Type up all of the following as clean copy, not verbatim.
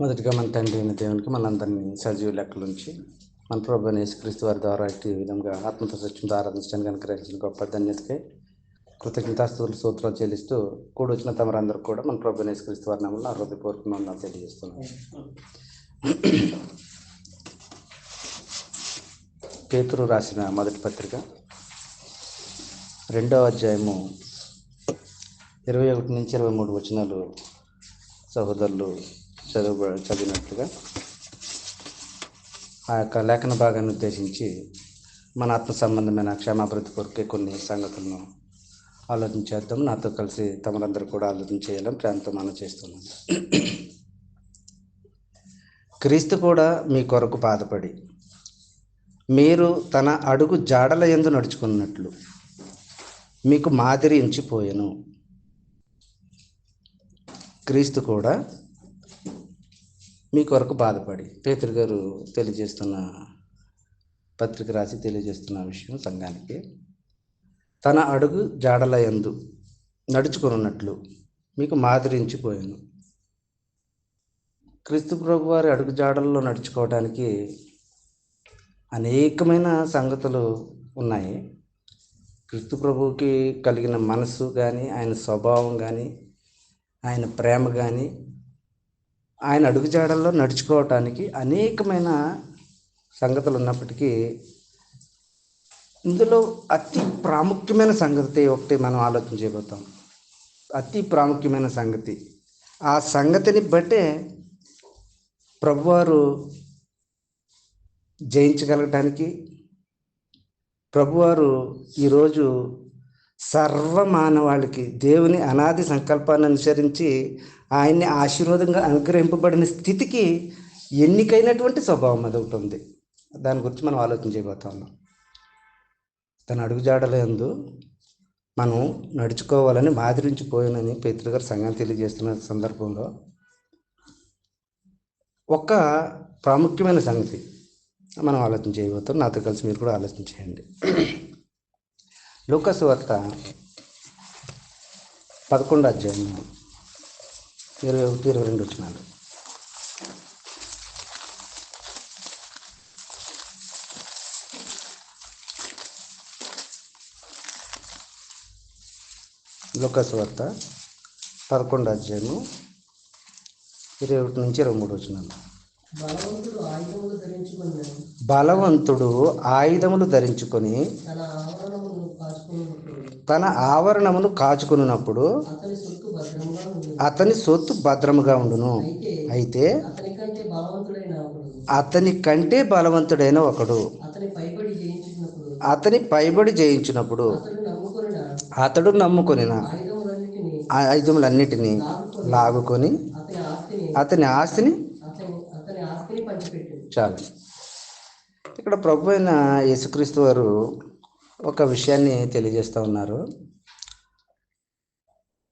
మొదటిగా మన తండ్రి అయిన దేవునికి మనందరినీ సజీవ లెక్కలుంచి మన ప్రభు అయిన యేసుక్రీస్తు వారి ద్వారా ఈ విధంగా ఆత్మతో సత్యంతో ఆరాధించడానికి అనుగ్రహించిన గొప్ప ధన్యతకై కృతజ్ఞతాస్తుతులు సూత్రాలు చెల్లిస్తూ కూడొచ్చిన తమరందరూ కూడా మన ప్రభు అయిన యేసుక్రీస్తు వారి నామములో నా హృదయపూర్వకంగా తెలియజేస్తున్నాను. పేతురు రాసిన మొదటి పత్రిక 2వ అధ్యాయము 21 నుంచి 23 వచనాలు సహోదరులు చదివినట్లుగా ఆ యొక్క లేఖన భాగాన్ని ఉద్దేశించి మన ఆత్మ సంబంధమైన క్షేమాభివృద్ధి కొరకే కొన్ని సంగతులను ఆలోచించేద్దాం. నాతో కలిసి తమరందరూ కూడా ఆలోచన చేయాలని ప్రేమతో మనం చేస్తున్నాం. క్రీస్తు కూడా మీ కొరకు బాధపడి మీరు తన అడుగు జాడల యందు నడుచుకున్నట్లు మీకు మాదిరి ఎంచిపోయెను. క్రీస్తు కూడా మీ కొరకు బాధపడి పేతురు గారు తెలియజేస్తున్న పత్రిక రాసి తెలియజేస్తున్న విషయం సంఘానికి, తన అడుగు జాడల యందు నడుచుకున్నట్లు మీకు మాదిరించిపోయాను. క్రీస్తు ప్రభు వారి అడుగు జాడల్లో నడుచుకోవడానికి అనేకమైన సంగతులు ఉన్నాయి. క్రీస్తు ప్రభువుకి కలిగిన మనసు కానీ, ఆయన స్వభావం కానీ, ఆయన ప్రేమ కానీ, ఆయన అడుగుజాడల్లో నడుచుకోవటానికి అనేకమైన సంగతులు ఉన్నప్పటికీ ఇందులో అతి ప్రాముఖ్యమైన సంగతి ఒకటి మనం ఆలోచన చేయబోతాం. అతి ప్రాముఖ్యమైన సంగతి, ఆ సంగతిని బట్టే ప్రభువారు జయించగలగటానికి, ప్రభువారు ఈరోజు సర్వమానవాళికి దేవుని అనాది సంకల్పాన్ని అనుసరించి ఆయన్ని ఆశీర్వాదంగా అనుగ్రహింపబడిన స్థితికి ఎన్నికైనటువంటి స్వభావం అది ఒకటి ఉంది. దాని గురించి మనం ఆలోచన చేయబోతా ఉన్నాం. తన అడుగుజాడల యందు మనం నడుచుకోవాలని మాదిరించిపోయానని పేతురు గారు సంఘాన్ని తెలియజేస్తున్న సందర్భంలో ఒక ప్రాముఖ్యమైన సంగతి మనం ఆలోచన చేయబోతాం. నాతో కలిసి మీరు కూడా ఆలోచన చేయండి. లూకా సువార్త 11వ అధ్యాయం 21-22 వచనాలు. లూకా సువార్త 11వ అధ్యాయము 21 నుంచి 23 వచనాలు. బలవంతుడు ఆయుధములు ధరించుకొని తన ఆవరణమును కాచుకున్నప్పుడు అతని సొత్తు భద్రముగా ఉండును. అయితే అతని కంటే బలవంతుడైన ఒకడు అతని పైబడి జయించినప్పుడు అతడు నమ్ముకొనిన ఆయుధములన్నిటినీ లాగుకొని అతని ఆస్తిని చాలు. ఇక్కడ ప్రభు అయిన యేసుక్రీస్తు వారు ఒక విషయాన్ని తెలియజేస్తూ ఉన్నారు.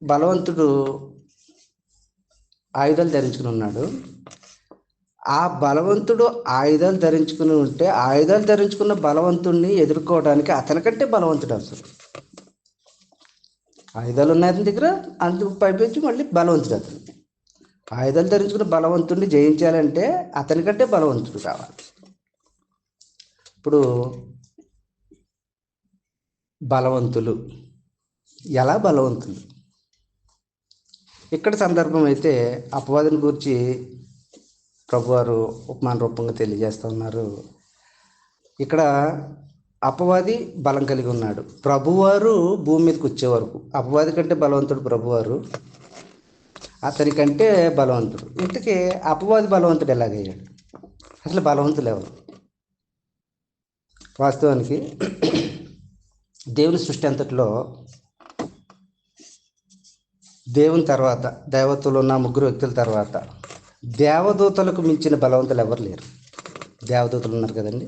బలవంతుడు ఆయుధాలు ధరించుకుని ఉన్నాడు. ఆ బలవంతుడు ఆయుధాలు ధరించుకుని ఉంటే ఆయుధాలు ధరించుకున్న బలవంతుడిని ఎదుర్కోవడానికి అతనికంటే బలవంతుడు అవసరం. ఆయుధాలు ఉన్నాయి అతని దగ్గర, అందుకు పైపెచ్చి మళ్ళీ బలవంతుడు అతను. ఆయుధాలు ధరించుకున్న బలవంతుడిని జయించాలంటే అతనికంటే బలవంతుడు కావాలి. ఇప్పుడు బలవంతులు ఎలా బలవంతులు? ఇక్కడ సందర్భం అయితే అపవాదిని గురించి ప్రభువారు ఉపమాన రూపంగా తెలియజేస్తూ ఉన్నారు. ఇక్కడ అపవాది బలం కలిగి ఉన్నాడు. ప్రభువారు భూమి మీదకి వచ్చే వరకు అపవాది కంటే బలవంతుడు ప్రభువారు, అతని కంటే బలవంతుడు. ఇంతకీ అపవాది బలవంతుడు ఎలాగయ్యాడు? అసలు బలవంతులు ఎవరు? వాస్తవానికి దేవుని సృష్టి అంతట్లో దేవుని తర్వాత దేవతలు ఉన్న ముగ్గురు వ్యక్తుల తర్వాత దేవదూతలకు మించిన బలవంతులు ఎవరు లేరు. దేవదూతలు ఉన్నారు కదండి,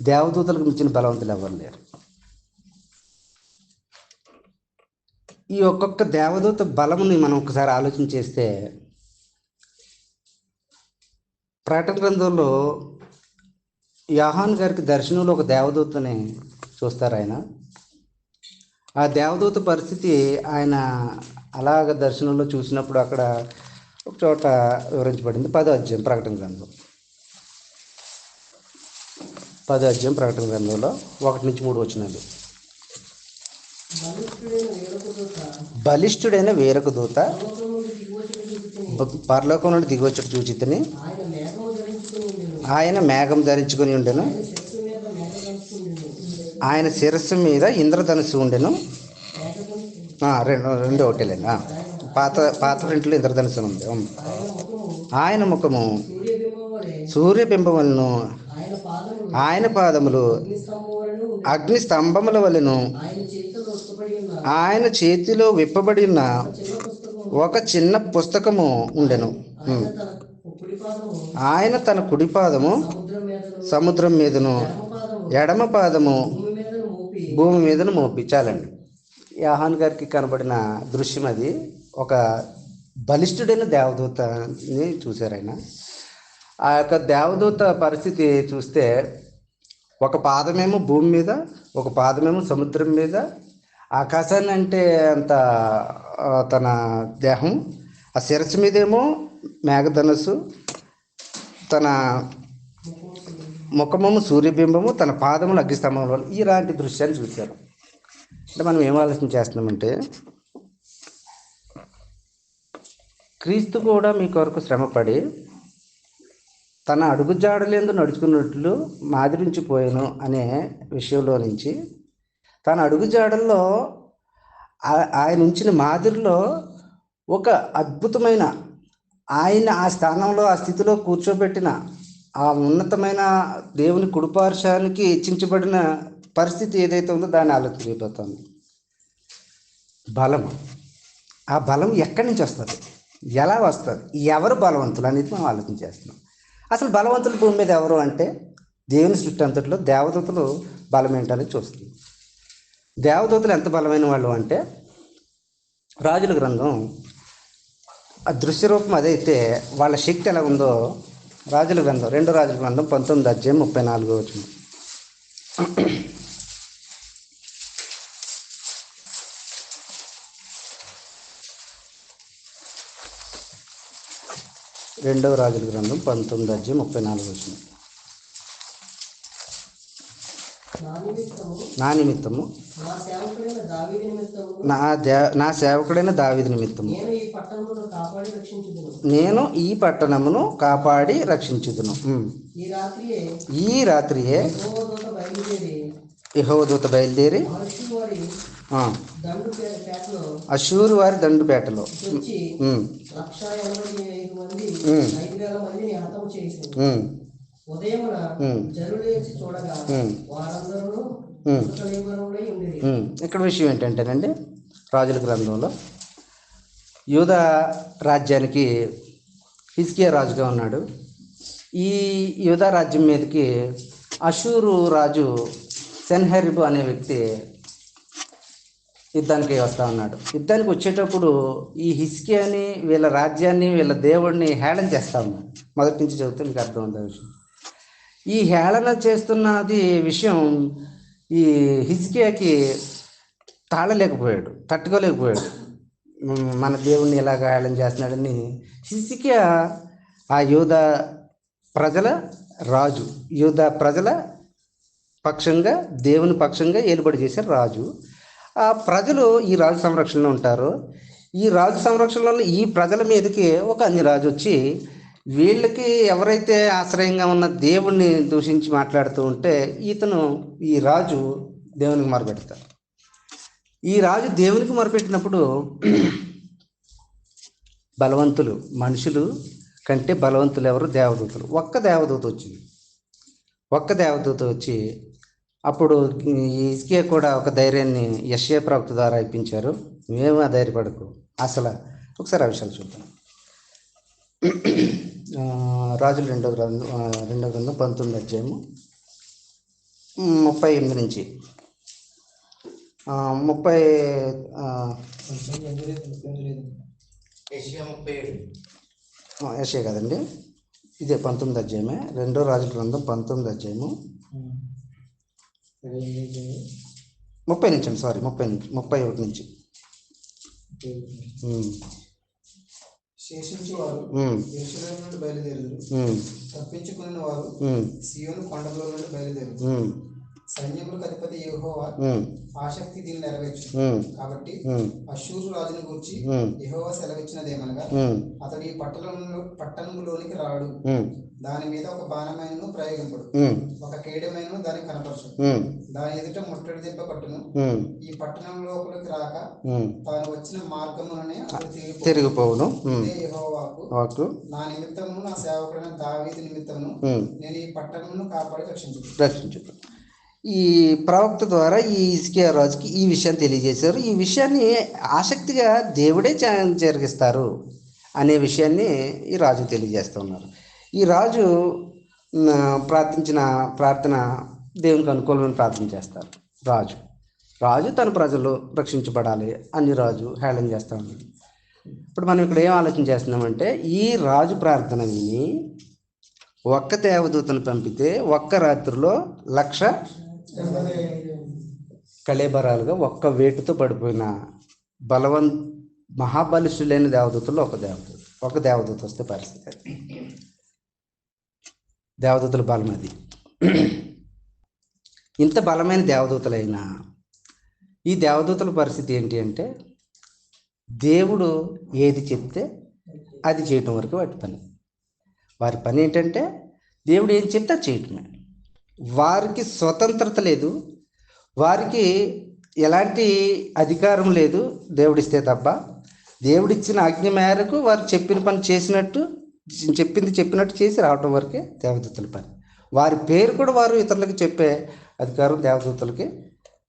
దేవదూతలకు మించిన బలవంతులు ఎవరు లేరు. ఈ ఒక్కొక్క దేవదూత బలముని మనం ఒకసారి ఆలోచన చేస్తే, ప్రకటన గ్రంథంలో యోహాను గారికి దర్శనంలో ఒక దేవదూతని చూస్తారు. ఆ దేవదూత పరిస్థితి ఆయన అలాగ దర్శనంలో చూసినప్పుడు అక్కడ ఒక చోట వివరించబడింది. 10వ అధ్యాయం ప్రకటన గ్రంథం, 10వ అధ్యాయం ప్రకటన గ్రంథంలో 1-3 వచనాలు. బలిష్ఠుడైన వేరొక దూత పరలోకం నుండి దిగివచ్చుట చూచితిని. ఆయన మేఘం ధరించుకొని ఉండెను. ఆయన శిరస్సు మీద ఇంద్రధనుస్సు ఉండెను. రెండు ఒకటేలేండి. పాత ప్రింట్లో ఇంద్రధనుస్సు ఉంది. ఆయన ముఖము సూర్యబింబం వలెను, ఆయన పాదములు అగ్ని స్తంభముల వలెను. ఆయన చేతిలో విప్పబడి ఉన్న ఒక చిన్న పుస్తకము ఉండెను. ఆయన తన కుడి పాదము సముద్రం మీదను, ఎడమ పాదము భూమి మీదను మోపి. చాలండి. యోహాను గారికి కనబడిన దృశ్యం అది. ఒక బలిష్ఠుడైన దేవదూతని చూశారు ఆయన. ఆ యొక్క దేవదూత పరిస్థితి చూస్తే ఒక పాదమేమో భూమి మీద, ఒక పాదమేమో సముద్రం మీద. ఆకాశాన్ని అంటే అంత తన దేహం, ఆ శిరస్సు మీదేమో మేఘధనస్సు, తన ముఖము సూర్యబింబము, తన పాదములు అగ్నిస్తంభంలో. ఇలాంటి దృశ్యాన్ని చూశారు. అంటే మనం ఏం ఆలోచన చేస్తున్నామంటే, క్రీస్తు కూడా మీ కొరకు శ్రమపడి తన అడుగుజాడలేందు నడుచుకున్నట్లు మాదిరించిపోయాను అనే విషయంలో నుంచి, తన అడుగుజాడల్లో ఆయన ఉంచిన మాదిరిలో ఒక అద్భుతమైన, ఆయన ఆ స్థానంలో ఆ స్థితిలో కూర్చోబెట్టిన ఆ ఉన్నతమైన దేవుని కుడిపార్శ్వానికి హెచ్చించబడిన పరిస్థితి ఏదైతే ఉందో దాన్ని ఆలోచించబోతుంది. బలం. ఆ బలం ఎక్కడి నుంచి వస్తుంది, ఎలా వస్తుంది, ఎవరు బలవంతులు అనేది మనం ఆలోచన చేస్తున్నాం. అసలు బలవంతులు భూమి మీద ఎవరు అంటే, దేవుని సృష్టి అంతట్లో దేవదూతలు బలం ఏంటనేది చూస్తుంది. దేవదూతలు ఎంత బలమైన వాళ్ళు అంటే, రాజుల గ్రంథం ఆ దృశ్య రూపం అదైతే వాళ్ళ శక్తి ఎలా ఉందో రాజుల గ్రంథం, 2 రాజుల గ్రంథం 19వ అధ్యాయం 34వ వచనం. 2వ రాజుల గ్రంథం 19వ అధ్యాయం 34వ వచనం. నా నిమిత్తము, నా సేవకుడైన దావీదు నిమిత్తము నేను ఈ పట్టణమును కాపాడి రక్షించుదును. ఈ రాత్రియే యెహోవా దూత బయలుదేరి అష్షూరు వారి దండుపేటలో ఇక్కడ విషయం ఏంటంటేనండి, రాజుల గ్రంథంలో యూదా రాజ్యానికి హిజ్కియా రాజుగా ఉన్నాడు. ఈ యూదా రాజ్యం మీదకి అషూరు రాజు సెన్హెరిబు అనే వ్యక్తి యుద్ధానికి వస్తూ ఉన్నాడు. యుద్ధానికి వచ్చేటప్పుడు ఈ హిజ్కియాని, వీళ్ళ రాజ్యాన్ని, వీళ్ళ దేవుడిని హేళన చేస్తూ ఉన్నాడు. మొదటి నుంచి చదివితే మీకు అర్థమవుతుంది విషయం. ఈ హేళన చేస్తున్నది విషయం ఈ హిజ్కియాకి తాళలేకపోయాడు, తట్టుకోలేకపోయాడు. మన దేవుణ్ణి ఎలాగ హేళన చేస్తున్నాడని హిజ్కియా ఆ యూదా ప్రజల రాజు, యూదా ప్రజల పక్షంగా, దేవుని పక్షంగా ఏలుబడి చేశారు రాజు. ఆ ప్రజలు ఈ రాజు సంరక్షణలో ఉంటారు. ఈ రాజు సంరక్షణలో ఈ ప్రజల మీదకి ఒక అన్య రాజు వచ్చి వీళ్ళకి ఎవరైతే ఆశ్రయంగా ఉన్న దేవుణ్ణి దూషించి మాట్లాడుతూ ఉంటే ఈ రాజు దేవునికి మొరపెడతారు. ఈ రాజు దేవునికి మొరపెట్టినప్పుడు బలవంతులు, మనుషులు కంటే బలవంతులు ఎవరు? దేవదూతలు. ఒక్క దేవదూత వచ్చి అప్పుడు హిజ్కియా కూడా ఒక ధైర్యాన్ని యెషయా ప్రవక్త ద్వారా ఇప్పించారు. నువ్వేమో ధైర్యపడకు. అసలు ఒకసారి ఆ విషయాలు చూద్దాం. రాజులు 2వ గ్రంథం 19వ అధ్యాయము 38 నుంచి 30 యెషయా కదండి, ఇదే 19వ అధ్యాయమే. 2వ రాజుల గ్రంథం 19వ అధ్యాయము 30 నుంచి 31 నుంచి. శేషించువారు యెరూషలేము నుండి బయలుదేరుదురు. తప్పించుకుని వారు సీయోను కొండల నుండి బయలుదేరుదురు. సైన్యములకు అధిపతి యెహోవా ఆసక్తి దీన్ని నెరవేర్చు. కాబట్టి అష్షూరు రాజును గూర్చి యెహోవా సెలవిచ్చినదేమనగా, అతడు ఈ పట్టణంలోనికి రాడు, దాని మీద ఒక బాణమైనను ప్రయోగింపడు, ఒక కేడమైనను దానికి కనపరచు, దాని ఎదుట ముట్టడి దెబ్బ కట్టును. ఈ పట్టణం లోపలికి రాక తాను వచ్చిన మార్గముననే అతడు తిరిగిపోవును. యెహోవాకు నా నిమిత్తమును నా సేవకుడైన దావీదు నిమిత్తమును నేను ఈ పట్టణమును కాపాడి రక్షించు. ఈ ప్రవక్త ద్వారా ఈ హిజ్కియా రాజుకి ఈ విషయాన్ని తెలియజేశారు. ఈ విషయాన్ని ఆసక్తిగా దేవుడే జరిగిస్తారు అనే విషయాన్ని ఈ రాజు తెలియజేస్తూ ఉన్నారు. ఈ రాజు ప్రార్థించిన ప్రార్థన దేవునికి అనుకూలమైన ప్రార్థన చేస్తారు. రాజు తన ప్రజలు రక్షించబడాలి అని రాజు హేళన చేస్తూ ఉన్నాడు. ఇప్పుడు మనం ఇక్కడ ఏం ఆలోచన చేస్తున్నామంటే, ఈ రాజు ప్రార్థన విని ఒక్క దేవదూతను పంపితే ఒక్క రాత్రిలో 1,00,000 కళేబరాలుగా ఒక్క వేటుతో పడిపోయిన మహాబలిష్ఠులైన దేవదూతల్లో ఒక దేవదూత వస్తే పరిస్థితి అది. దేవదూతల బలం అది. ఇంత బలమైన దేవదూతలైనా ఈ దేవదూతల పరిస్థితి ఏంటి అంటే, దేవుడు ఏది చెప్తే అది చేయటం వరకు వారి పని ఏంటంటే దేవుడు ఏం చెప్తే చేయటమే. వారికి స్వతంత్రత లేదు, వారికి ఎలాంటి అధికారం లేదు దేవుడిస్తే తప్ప. దేవుడిచ్చిన ఆజ్ఞ మేరకు వారు చెప్పిన పని చెప్పినట్టు చేసి రావటం వరకే దేవదూతల పని. వారి పేరు కూడా వారు ఇతరులకు చెప్పే అధికారం దేవదూతలకి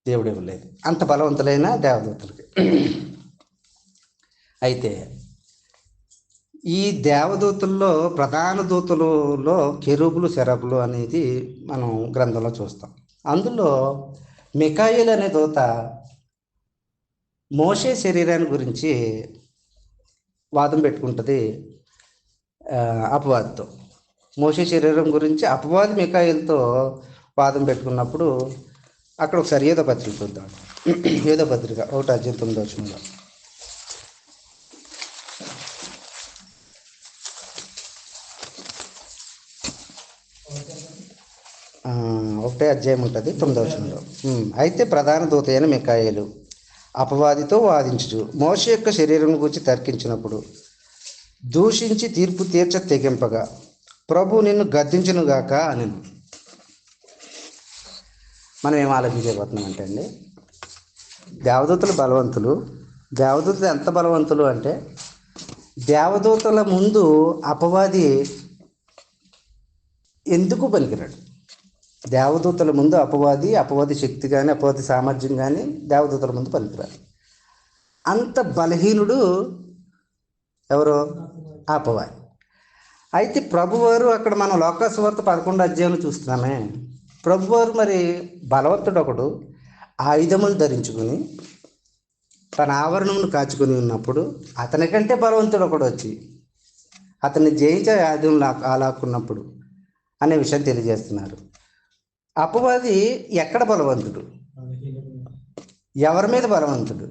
దేవుడు ఇవ్వలేదు, అంత బలవంతులైన దేవదూతలకి. అయితే ఈ దేవదూతల్లో ప్రధాన దూతలలో కెరూబులు సెరబులు అనేది మనం గ్రంథంలో చూస్తాం. అందులో మిఖాయేలు అనే దూత మోషే శరీరాన్ని గురించి వాదం పెట్టుకుంటుంది అపవాదితో. మోషే శరీరం గురించి అపవాది మిఖాయేలుతో వాదం పెట్టుకున్నప్పుడు అక్కడ ఒకసారి ఏదో పత్రిక చూద్దాం. ఏదో పత్రిక 1:9 ఒకటే అధ్యాయం ఉంటుంది 9. అయితే ప్రధాన దూత అయిన మిఖాయేలు అపవాదితో వాదించుచు మోషే యొక్క శరీరం గురించి తర్కించినప్పుడు దూషించి తీర్పు తెగింపగా ప్రభు నిన్ను గద్దించునుగాక అని. మనం ఏం ఆలోచించబోతున్నామంటే అండి, దేవదూతలు బలవంతులు. దేవదూతలు ఎంత బలవంతులు అంటే, దేవదూతల ముందు అపవాది ఎందుకు పనికిరాడు. దేవదూతల ముందు అపవాది శక్తి కానీ అపవాది సామర్థ్యం కానీ దేవదూతల ముందు పనికిరాడు. అంత బలహీనుడు ఎవరు? అపవాది. అయితే ప్రభువారు అక్కడ మనం లోకాసువార్త 11 అధ్యాయంలో చూస్తున్నామే. ప్రభువారు మరి బలవంతుడు ఒకడు ఆయుధములు ధరించుకుని తన ఆవరణమును కాచుకొని ఉన్నప్పుడు అతనికంటే బలవంతుడు ఒకడు వచ్చి అతన్ని జయించే ఆయుధం లాక్కున్నప్పుడు అనే విషయం తెలియజేస్తున్నారు. అపవాది ఎక్కడ బలవంతుడు? ఎవరి మీద బలవంతుడు?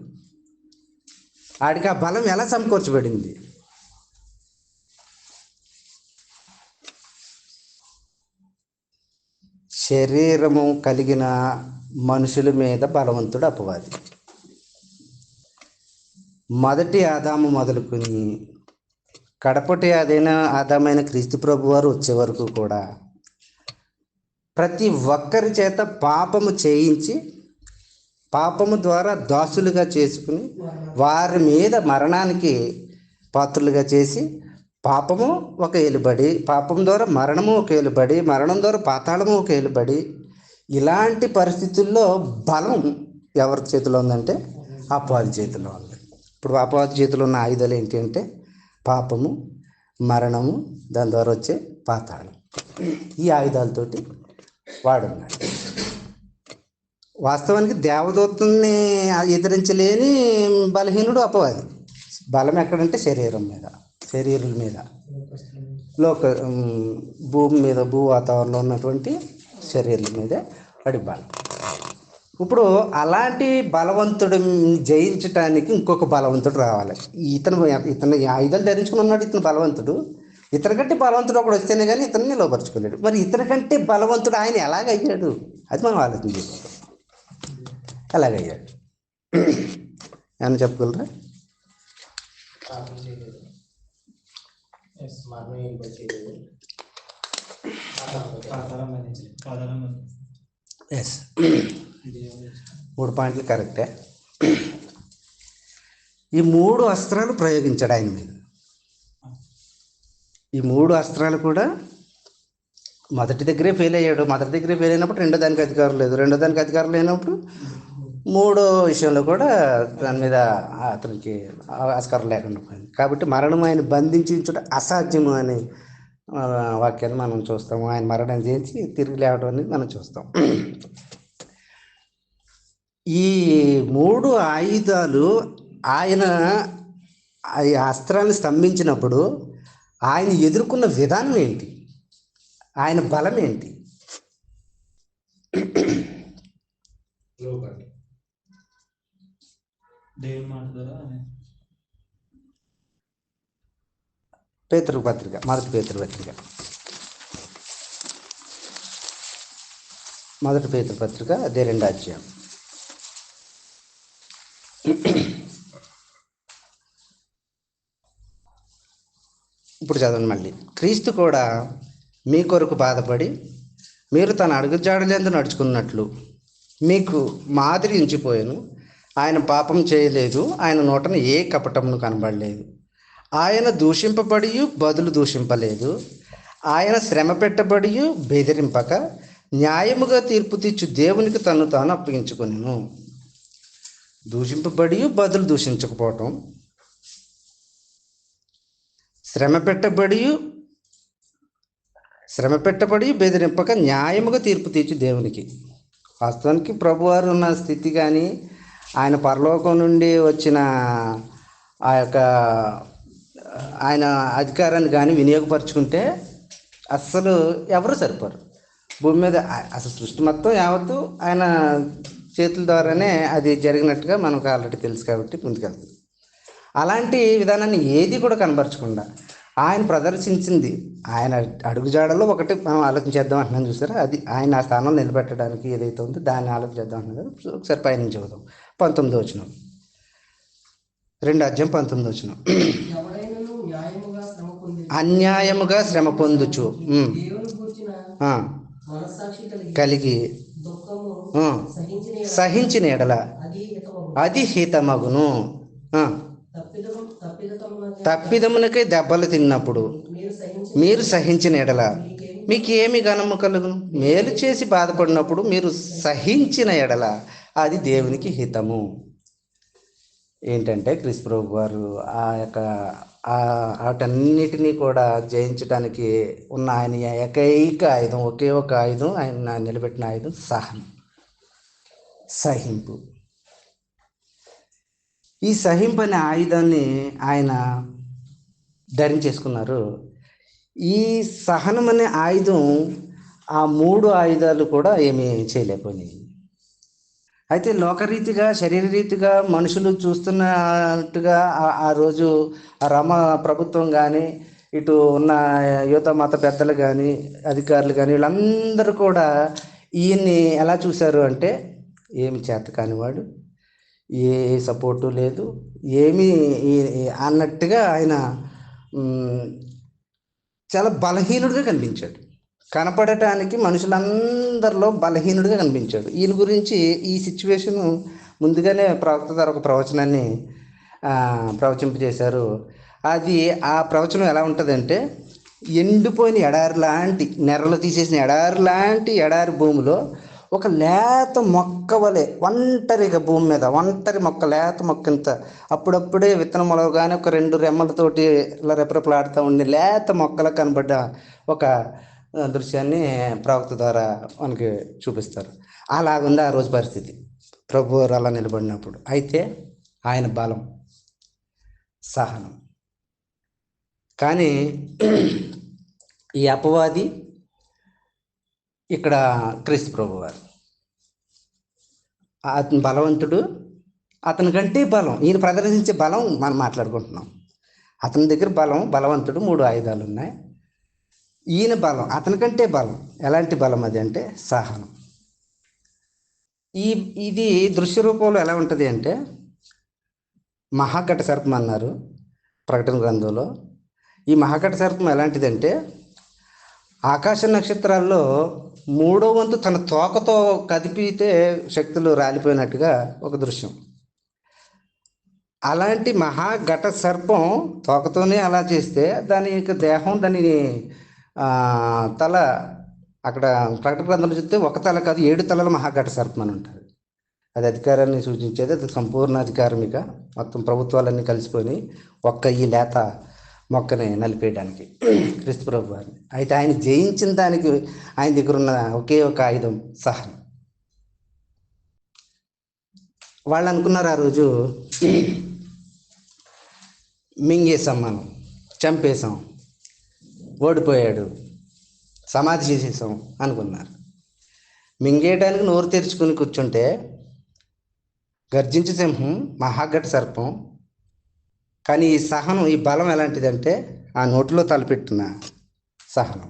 ఆడికి ఆ బలం ఎలా సమకూర్చబడింది? శరీరము కలిగిన మనుషుల మీద బలవంతుడు అపవాది. మొదటి ఆదాము మొదలుకొని కడపటి ఆదామైన క్రీస్తు ప్రభు వారు వచ్చే వరకు కూడా ప్రతి ఒక్కరి చేత పాపము చేయించి పాపము ద్వారా దాసులుగా చేసుకుని వారి మీద మరణానికి పాత్రులుగా చేసి పాపము ఒక ఏలుబడి, పాపం ద్వారా మరణము ఒక ఏలుబడి, మరణం ద్వారా పాతాళము ఒక ఏలుబడి. ఇలాంటి పరిస్థితుల్లో బలం ఎవరి చేతిలో ఉందంటే అపవాది చేతిలో ఉంది. ఇప్పుడు అపవాది చేతిలో ఉన్న ఆయుధాలు ఏంటి అంటే పాపము, మరణము, దాని ద్వారా వచ్చే పాతాళం. ఈ ఆయుధాలతోటి వాడున్నాడు. వాస్తవానికి దేవదూతల్ని ఎదిరించలేని బలహీనుడు అపవాది. బలం ఎక్కడంటే శరీరుల మీద, భూమి మీద, భూ వాతావరణంలో ఉన్నటువంటి శరీరాల మీదే వాడి బలం. ఇప్పుడు అలాంటి బలవంతుడు జయించటానికి ఇంకొక బలవంతుడు రావాలి. ఇతను ఈ ఆయుధాలు ధరించుకుని ఉన్నాడు, ఇతను బలవంతుడు. ఇతని కంటే బలవంతుడు ఒకడు వస్తేనే కానీ ఇతన్ని నిలవపరుచుకోలేడు. మరి ఇతని కంటే బలవంతుడు ఆయన ఎలాగయ్యాడు? అది మనం ఆలోచన చేసుకోవాలి. ఎలాగయ్యాడు ఏమన్నా చెప్పగలరా? పాపం చేయలేదు, మరణం ఏం చేయలేదు, ఎస్, 3 పాయింట్లు కరెక్టే. ఈ 3 అస్త్రాలు ప్రయోగించాడు ఆయన మీద. ఈ 3 అస్త్రాలు కూడా మొదటి దగ్గరే ఫెయిల్ అయ్యాడు. మొదటి దగ్గరే ఫెయిల్ అయినప్పుడు రెండో దానికి అధికారం లేదు, రెండో దానికి అధికారం లేనప్పుడు 3 విషయంలో కూడా దాని మీద అతనికి ఆస్కారం లేకుండా పోయింది. కాబట్టి మరణం ఆయన బంధించుట అసాధ్యము అనే వాక్యాన్ని మనం చూస్తాము. ఆయన మరణం చేసి తిరిగి లేవడం అనేది మనం చూస్తాం. ఈ 3 ఆయుధాలు ఆయన ఈ అస్త్రాన్ని స్తంభించినప్పుడు ఆయన ఎదుర్కొన్న విధానం ఏంటి, ఆయన బలం ఏంటి? దేవుని మాట ద్వారా పేతురు పత్రిక, మొదటి పేతురు పత్రిక, అదే 2వ అధ్యాయం. ఇప్పుడు చదవండి మళ్ళీ. క్రీస్తు కూడా మీ కొరకు బాధపడి మీరు తన అడుగుజాడలందు నడుచుకున్నట్లు మీకు మాదిరి ఉంచిపోయాను. ఆయన పాపం చేయలేదు, ఆయన నోటన ఏ కపటమును కనబడలేదు. ఆయన దూషింపబడి బదులు దూషింపలేదు. ఆయన శ్రమ పెట్టబడి బెదిరింపక న్యాయముగా తీర్పు తీర్చు దేవునికి తను తాను అప్పగించుకొనెను. దూషింపబడి బదులు దూషించకపోవటం, శ్రమ పెట్టబడి బెదిరింపక న్యాయముగా తీర్పు తీర్చు దేవునికి. వాస్తవానికి ప్రభువారు ఉన్న స్థితి కానీ ఆయన పరలోకం నుండి వచ్చిన ఆ యొక్క ఆయన అధికారాన్ని కానీ వినియోగపరుచుకుంటే అస్సలు ఎవరు సరిపోరు భూమి మీద. అసలు సృష్టి మొత్తం యావత్తు ఆయన చేతుల ద్వారానే అది జరిగినట్టుగా మనకు ఆల్రెడీ తెలుసు కాబట్టి ముందుకెళ్తుంది. అలాంటి విధానాన్ని ఏది కూడా కనబరచకుండా ఆయన ప్రదర్శించింది, ఆయన అడుగుజాడలో ఒకటి మనం ఆలోచించేద్దాం అంటున్నాను చూసారా, అది ఆయన ఆ స్థానంలో నిలబెట్టడానికి ఏదైతే ఉందో దాన్ని ఆలోచించేద్దాం అంటున్నారు. ఒకసారి పైనుంచి చదువుదాం. 19వ వచనం, 2వ అధ్యాయం 19వ వచనం. అన్యాయముగా శ్రమ పొందుచు కలిగి సహించిన ఎడల అది హితమగును. తప్పిదమునకై దెబ్బలు తిన్నప్పుడు మీరు సహించిన ఎడల మీకు ఏమి ఘనము కలుగును. మేలు చేసి బాధపడినప్పుడు మీరు సహించిన ఎడల అది దేవునికి హితము. ఏంటంటే క్రీస్తు ప్రభు వారు ఆ యొక్క వాటన్నిటినీ కూడా జయించడానికి ఉన్న ఆయన ఏకైక ఆయుధం, ఒకే ఒక ఆయుధం, ఆయన నిలబెట్టిన ఆయుధం సహింపు. ఈ సహింపు అనే ఆయుధాన్ని ఆయన ధరించేసుకున్నారు. ఈ సహనం అనే ఆయుధం ఆ 3 ఆయుధాలు కూడా ఏమీ చేయలేకపోయినాయి. అయితే లోకరీతిగా శరీరరీతిగా మనుషులు చూస్తున్నట్టుగా ఆ రోజు రమ ప్రభుత్వం కానీ ఇటు ఉన్న యువత మత పెద్దలు కానీ అధికారులు కానీ వీళ్ళందరూ కూడా ఈయన్ని ఎలా చూశారు అంటే ఏమి చేత కానివాడు, ఏ సపోర్టు లేదు, ఏమీ అన్నట్టుగా ఆయన చాలా బలహీనుడిగా కనిపించాడు. కనపడటానికి మనుషులందరిలో బలహీనుడిగా కనిపించాడు. ఈయన గురించి ఈ సిచ్యువేషను ముందుగానే ప్రవక్త ద్వారా ఒక ప్రవచనాన్ని ప్రవచింపజేశారు. అది ఆ ప్రవచనం ఎలా ఉంటుందంటే, ఎండిపోయిన ఎడారి లాంటి, నెర్రలు తీసేసిన ఎడారి లాంటి ఎడారి భూమిలో ఒక లేత మొక్క వలె ఒంటరిగా భూమి మీద ఒంటరి మొక్క, లేత మొక్క ఇంత అప్పుడప్పుడే విత్తనం మొలవగానే ఒక 2 రెమ్మలతోటి ఇలా రెపరెపలాడుతూ ఉండి లేత మొక్కలా కనబడ్డ ఒక దృశ్యాన్ని ప్రవక్త ద్వారా మనకి చూపిస్తారు. అలాగుంది ఆ రోజు పరిస్థితి ప్రభు అలా నిలబడినప్పుడు. అయితే ఆయన బలం సహనం. కానీ ఈ అపవాది ఇక్కడ క్రీస్తు ప్రభు వారు అతను బలవంతుడు, అతని కంటే బలం, ఈయన ప్రదర్శించే బలం మనం మాట్లాడుకుంటున్నాం. అతని దగ్గర బలవంతుడు 3 ఆయుధాలు ఉన్నాయి. ఈయన బలం అతని కంటే బలం. ఎలాంటి బలం అది అంటే సహనం. ఇది దృశ్య రూపంలో ఎలా ఉంటుంది అంటే మహాఘట సర్పం అన్నారు ప్రకటన గ్రంథంలో. ఈ మహాఘట సర్పం ఎలాంటిదంటే ఆకాశ నక్షత్రాల్లో 3వ వంతు తన తోకతో కదిపితే శక్తులు రాలిపోయినట్టుగా ఒక దృశ్యం. అలాంటి మహాఘట సర్పం తోకతోనే అలా చేస్తే దాని యొక్క దేహం, దాని తల, అక్కడ ప్రకటన గ్రంథంలో చూస్తే ఒక తల కాదు 7 తలల మహాఘట సర్పం అని ఉంటుంది. అది అధికారాన్ని సూచించేది. అది సంపూర్ణ అధికారమిక, మొత్తం ప్రభుత్వాలన్నీ కలిసిపోయి ఈ లేత మొక్కని నలిపేయడానికి క్రీస్తు ప్రభు వారిని. అయితే ఆయన జయించిన దానికి ఆయన దగ్గర ఉన్న ఒకే ఒక ఆయుధం సహనం. వాళ్ళు అనుకున్నారు ఆ రోజు మింగేసాం, మనం చంపేశాం, ఓడిపోయాడు, సమాధి చేసేసాం అనుకున్నారు. మింగేయడానికి నోరు తెరుచుకుని కూర్చుంటే గర్జించే సింహం, మహాఘట సర్పం. కానీ ఈ సహనం, ఈ బలం ఎలాంటిదంటే ఆ నోటిలో తలపెట్టిన సహనం.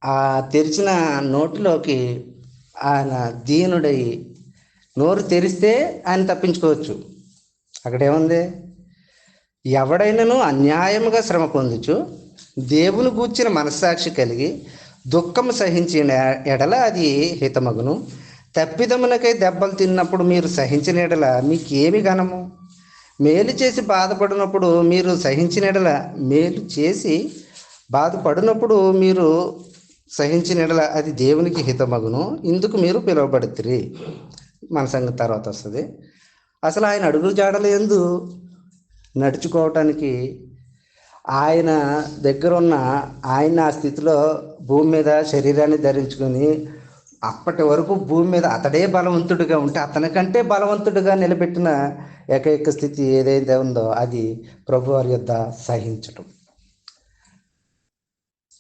ఆ తెరిచిన నోటిలోకి ఆయన దీనుడై నోరు తెరిస్తే ఆయన తప్పించుకోవచ్చు. అక్కడేముంది? ఎవడైనాను అన్యాయముగా శ్రమ పొందుచు దేవుని గూర్చిన మనస్సాక్షి కలిగి దుఃఖము సహించిన ఎడల అది హితమగును. తప్పిదమునకై దెబ్బలు తిన్నప్పుడు మీరు సహించిన ఎడల మీకేమి ఘనము? మేలు చేసి బాధపడినప్పుడు మీరు సహించిన ఎడల, మేలు చేసి బాధపడినప్పుడు మీరు సహించిన ఎడల అది దేవునికి హితమగును. ఇందుకు మీరు పిలువబడుతురి. మన సంగతి తర్వాత వస్తుంది. అసలు ఆయన అడుగులు జాడలేదు నడుచుకోవటానికి. ఆయన దగ్గర ఉన్న ఆయన ఆ స్థితిలో భూమి మీద శరీరాన్ని ధరించుకొని అప్పటి వరకు భూమి మీద అతడే బలవంతుడిగా ఉంటే అతనికంటే బలవంతుడిగా నిలబెట్టిన ఏకైక స్థితి ఏదైతే ఉందో అది ప్రభువారి యొద్ద సహించటం.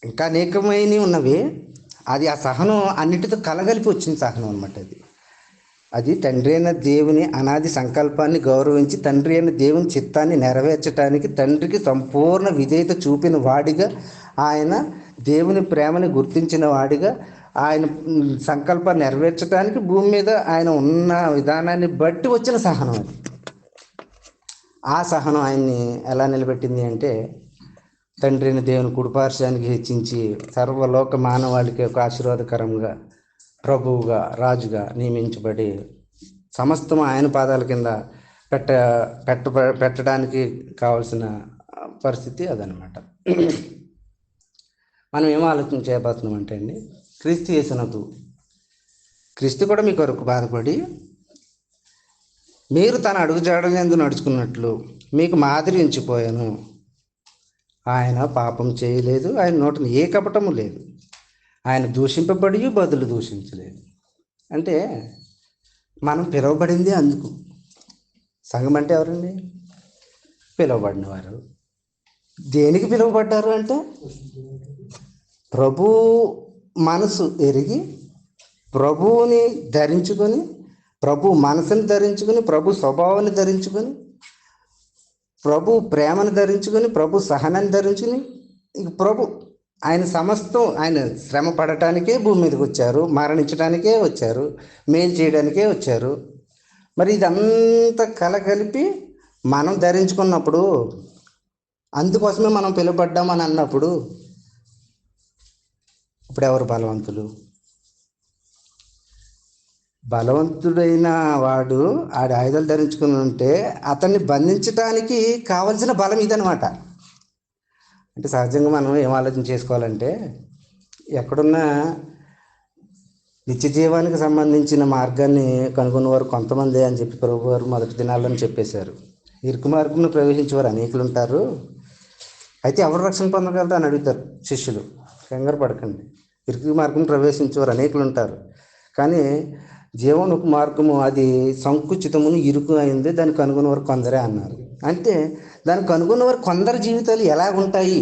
ఇంకా అనేకమైనవి ఉన్నవి. అది ఆ సహనం అన్నిటితో కలగలిపి వచ్చిన సహనం అనమాట. అది తండ్రి అయిన దేవుని అనాది సంకల్పాన్ని గౌరవించి తండ్రి అయిన దేవుని చిత్తాన్ని నెరవేర్చడానికి తండ్రికి సంపూర్ణ విధేయత చూపిన వాడిగా, ఆయన దేవుని ప్రేమని గుర్తించిన వాడిగా, ఆయన సంకల్పాన్ని నెరవేర్చడానికి భూమి మీద ఆయన ఉన్న విధానాన్ని బట్టి వచ్చిన సహనం. అది ఆ సహనం ఆయన్ని ఎలా నిలబెట్టింది అంటే తండ్రి అయిన దేవుని కుడిపార్శ్వానికి హెచ్చించి సర్వలోక మానవాళికి ఒక ఆశీర్వాదకరంగా ప్రభువుగా, రాజుగా నియమించబడి సమస్తం ఆయన పాదాల కింద పెట్టడానికి కావాల్సిన పరిస్థితి అదనమాట. మనం ఏం ఆలోచన చేయబోతున్నాం అంటే అండి, క్రీస్తు యేసునందు క్రీస్తు కూడా మీ కొరకు బాధపడి మీరు తన అడుగుజాడలందు నడుచుకున్నట్లు మీకు మాదిరి ఉంచిపోయాను. ఆయన పాపం చేయలేదు, ఆయన నోటిని ఏ కపటము లేదు, ఆయన దూషింపబడి బదులు దూషించలేదు. అంటే మనం పిలువబడింది అందుకు. సంఘం అంటే ఎవరండి? పిలువబడిన వారు. దేనికి పిలువబడ్డారు అంటే ప్రభు మనసు ఎరిగి ప్రభువుని ధరించుకొని, ప్రభు మనసుని ధరించుకొని, ప్రభు స్వభావాన్ని ధరించుకొని, ప్రభు ప్రేమను ధరించుకొని, ప్రభు సహనాన్ని ధరించుకొని, ప్రభు ఆయన సమస్తం ఆయన శ్రమ పడటానికే భూమి మీదకి వచ్చారు, మరణించడానికే వచ్చారు, మేలు చేయడానికే వచ్చారు. మరి ఇదంతా కలగలిపి మనం ధరించుకున్నప్పుడు, అందుకోసమే మనం పిలువబడ్డామని అన్నప్పుడు ఇప్పుడు ఎవరు బలవంతులు? బలవంతుడైన వాడు ఆడి ఆయుధాలు ధరించుకుని ఉంటే అతన్ని బంధించడానికి కావలసిన బలం ఇదనమాట. అంటే సహజంగా మనం ఏం ఆలోచన చేసుకోవాలంటే, ఎక్కడున్నా నిత్య జీవానికి సంబంధించిన మార్గాన్ని కనుగొన్నవారు కొంతమంది అని చెప్పి ప్రభు వారు మొదటి దినాలను చెప్పేశారు. ఇరుకు మార్గంలో ప్రవేశించేవారు అనేకులు ఉంటారు, అయితే ఎవరు రక్షణ పొందగలరు అని అడుగుతారు శిష్యులు. కంగారు పడకండి, ఇరుకు మార్గం ప్రవేశించేవారు అనేకులు ఉంటారు, కానీ జీవనకు మార్గము అది సంకుచితమును ఇరుకు అయింది, దాన్ని కనుగొన్నవారు కొందరే అన్నారు. అంటే దాన్ని కనుగొన్నవారు కొందరు జీవితాలు ఎలా ఉంటాయి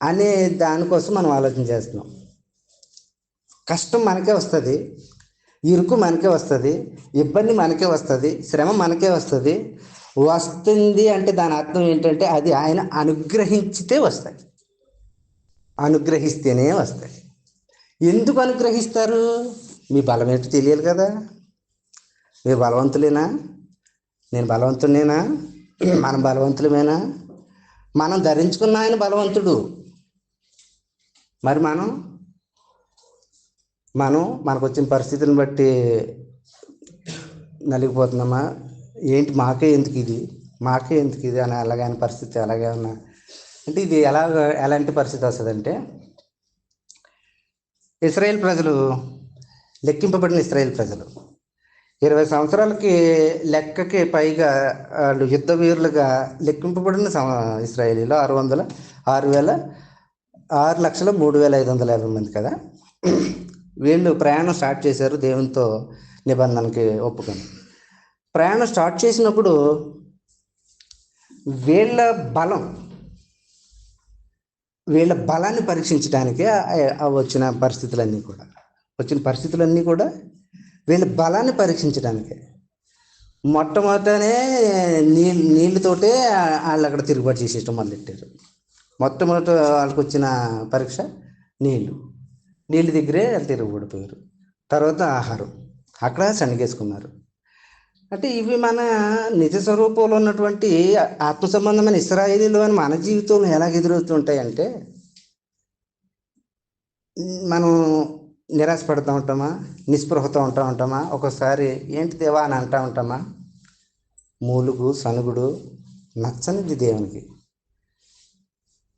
అనే దానికోసం మనం ఆలోచన చేస్తున్నాం. కష్టం మనకే వస్తుంది, ఇరుకు మనకే వస్తుంది, ఇబ్బంది మనకే వస్తుంది, శ్రమ మనకే వస్తుంది. వస్తుంది అంటే దాని అర్థం ఏంటంటే అది ఆయన అనుగ్రహించితే వస్తాయి, అనుగ్రహిస్తేనే వస్తాయి. ఎందుకు అనుగ్రహిస్తారు? మీ బలం ఏంటో తెలియాలి కదా. మీరు బలవంతులేనా? నేను బలవంతునేనా? మనం బలవంతులమేనా? మనం ధరించుకున్న ఆయన బలవంతుడు. మరి మనకు వచ్చిన పరిస్థితిని బట్టి నలిగిపోతున్నామా? ఏంటి మాకే ఎందుకు ఇది అని అలాగైన పరిస్థితి అలాగే ఉన్నా అంటే ఇది ఎలాంటి పరిస్థితి వస్తుందంటే, ఇశ్రాయేల్ ప్రజలు, లెక్కింపబడిన ఇశ్రాయేల్ ప్రజలు 20 సంవత్సరాలకి లెక్కకి పైగా వాళ్ళు యుద్ధ వీరులుగా లెక్కింపబడిన ఇశ్రాయేలీలో 6,03,550 మంది కదా. వీళ్ళు ప్రయాణం స్టార్ట్ చేశారు దేవునితో నిబంధనకి ఒప్పుకొని. ప్రయాణం స్టార్ట్ చేసినప్పుడు వీళ్ళ బలాన్ని పరీక్షించడానికే వచ్చిన పరిస్థితులన్నీ కూడా వీళ్ళ బలాన్ని పరీక్షించడానికే. మొట్టమొదటనే నీళ్ళతోటే వాళ్ళు అక్కడ తిరుగుబాటు చేసేయటం మొదలెట్టారు. మొట్టమొదట వాళ్ళకి వచ్చిన పరీక్ష నీళ్ళు దగ్గరే వాళ్ళు తిరుగుబడిపోయారు. తర్వాత ఆహారం, అక్కడ సన్నిగేసుకున్నారు. అంటే ఇవి మన నిజ స్వరూపంలో ఉన్నటువంటి ఆత్మ సంబంధమైన ఇశ్రాయేలీలు అని మన జీవితంలో ఎలాగ ఎదురవుతుంటాయంటే, మనం నిరాశపడుతూ ఉంటామా, నిస్పృహతో ఉంటామా, ఒక్కోసారి ఏంటి దేవా అని అంటూ ఉంటామా. మూలుగు సనుగుడు నచ్చనిది దేవునికి.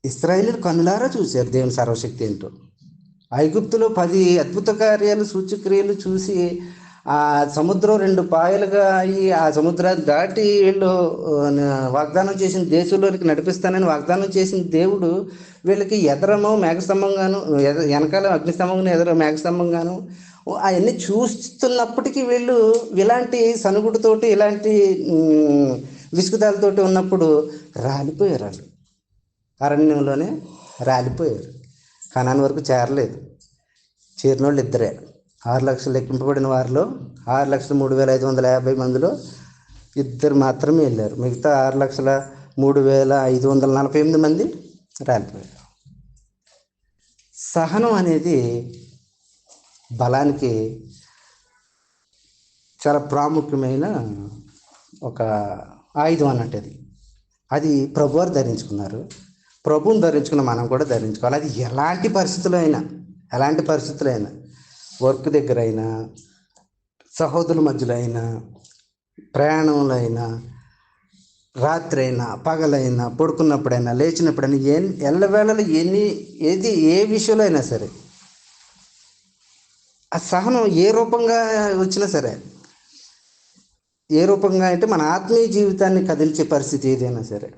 ఇశ్రాయేలీలు కన్నులారా చూశారు దేవుని సర్వశక్తి ఏంటో. ఐగుప్తులో 10 అద్భుత కార్యాలు సూచక్రియలు చూసి ఆ సముద్రం 2 పాయలుగా అయ్యి ఆ సముద్రాన్ని దాటి వీళ్ళు వాగ్దానం చేసిన దేశంలోనికి నడిపిస్తానని వాగ్దానం చేసిన దేవుడు వీళ్ళకి ఎదరమో మేఘస్తంభంగాను, వెనకాల అగ్నిస్తంభంగాను, ఎదర మేఘస్తంభంగాను అవన్నీ చూస్తున్నప్పటికీ వీళ్ళు ఇలాంటి సనుగుడితోటి, ఇలాంటి విసుగుదాలతోటి ఉన్నప్పుడు రాలిపోయారు. వాళ్ళు అరణ్యంలోనే రాలిపోయారు. కనాను వరకు చేరలేదు. చేరిన వాళ్ళు ఇద్దరే. 6 లక్షలు లెక్కింపబడిన వారిలో 6,03,550 మందిలో 2 మాత్రమే వెళ్ళారు. మిగతా 6,03,548 మంది రాలిపోయారు. సహనం అనేది బలానికి చాలా ప్రాముఖ్యమైన ఒక ఆయుధం అన్నట్టు. అది ప్రభువారు ధరించుకున్నారు. ప్రభువుని ధరించుకున్న మనం కూడా ధరించుకోవాలి. అది ఎలాంటి పరిస్థితులైనా, వర్క్ దగ్గర అయినా, సహోదరుల మధ్యలో అయినా, ప్రయాణంలో అయినా, రాత్రి అయినా, పగలైనా, పడుకున్నప్పుడైనా, లేచినప్పుడైనా, ఎల్లవేళలో ఏ విషయంలో అయినా సరే ఆ సహనం ఏ రూపంగా వచ్చినా సరే, ఏ రూపంగా అంటే మన ఆత్మీయ జీవితాన్ని కదిల్చే పరిస్థితి ఏదైనా సరే,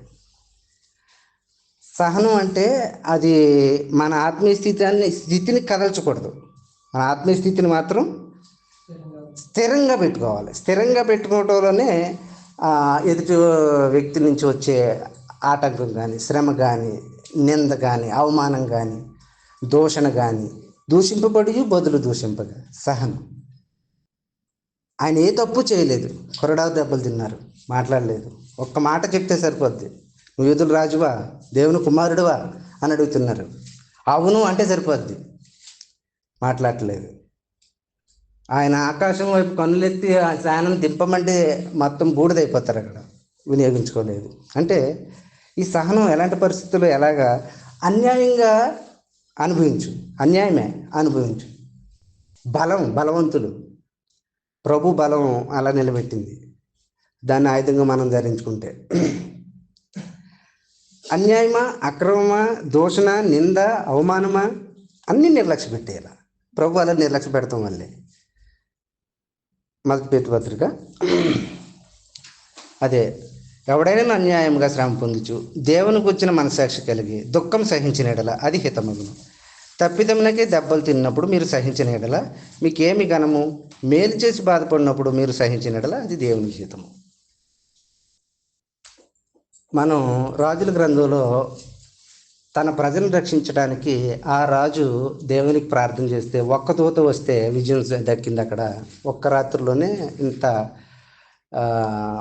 సహనం అంటే అది మన ఆత్మీయ స్థితిని కదల్చకూడదు. మన ఆత్మీయ స్థితిని మాత్రం స్థిరంగా పెట్టుకోవాలి. స్థిరంగా పెట్టుకోవడంలోనే ఎదుటి వ్యక్తి నుంచి వచ్చే ఆటంకం కానీ, శ్రమ కానీ, నింద కానీ, అవమానం కానీ, దూషణ కానీ, దూషింపబడి బదులు దూషింపగా సహనం. ఆయన ఏ తప్పు చేయలేదు, కొరడా దెబ్బలు తిన్నారు, మాట్లాడలేదు. ఒక్క మాట చెప్తే సరిపోద్ది. నువ్వు యూదుల రాజువా, దేవుని కుమారుడువా అని అడుగుతున్నారు. అవును అంటే సరిపోద్ది, మాట్లాడలేదు. ఆయన ఆకాశం వైపు కన్నులెత్తి ఆ శానం దింపమంటే మొత్తం బూడిదైపోతారు అక్కడ, వినియోగించుకోలేదు. అంటే ఈ సహనం ఎలాంటి పరిస్థితుల్లో ఎలాగా అన్యాయమే అనుభవించు. బలవంతులు ప్రభు బలం అలా నిలబెట్టింది. దాన్ని ఆయుధంగా మనం ధరించుకుంటే అన్యాయమా, అక్రమమా, దూషణ, నింద, అవమానమా అన్నీ నిర్లక్ష్య పెట్టేయాల. ప్రభు అలా నిర్లక్ష్య పెడతాం వల్లే. మొదటి పేతురు పత్రిక అదే, ఎవడైనా అన్యాయంగా శ్రమ పొందుచు దేవునికి వచ్చిన మనసాక్షి కలిగి దుఃఖం సహించిన ఎడల అది హితమగును. తప్పిదమునకే దెబ్బలు తిన్నప్పుడు మీరు సహించిన ఎడల మీకేమి ఘనము? మేలు చేసి బాధపడినప్పుడు మీరు సహించిన ఎడల అది దేవునికి హితము. మనం రాజుల గ్రంథంలో తన ప్రజలను రక్షించడానికి ఆ రాజు దేవునికి ప్రార్థన చేస్తే ఒక్క దూత వస్తే విజయం దక్కింది. అక్కడ ఒక్క రాత్రిలోనే ఇంత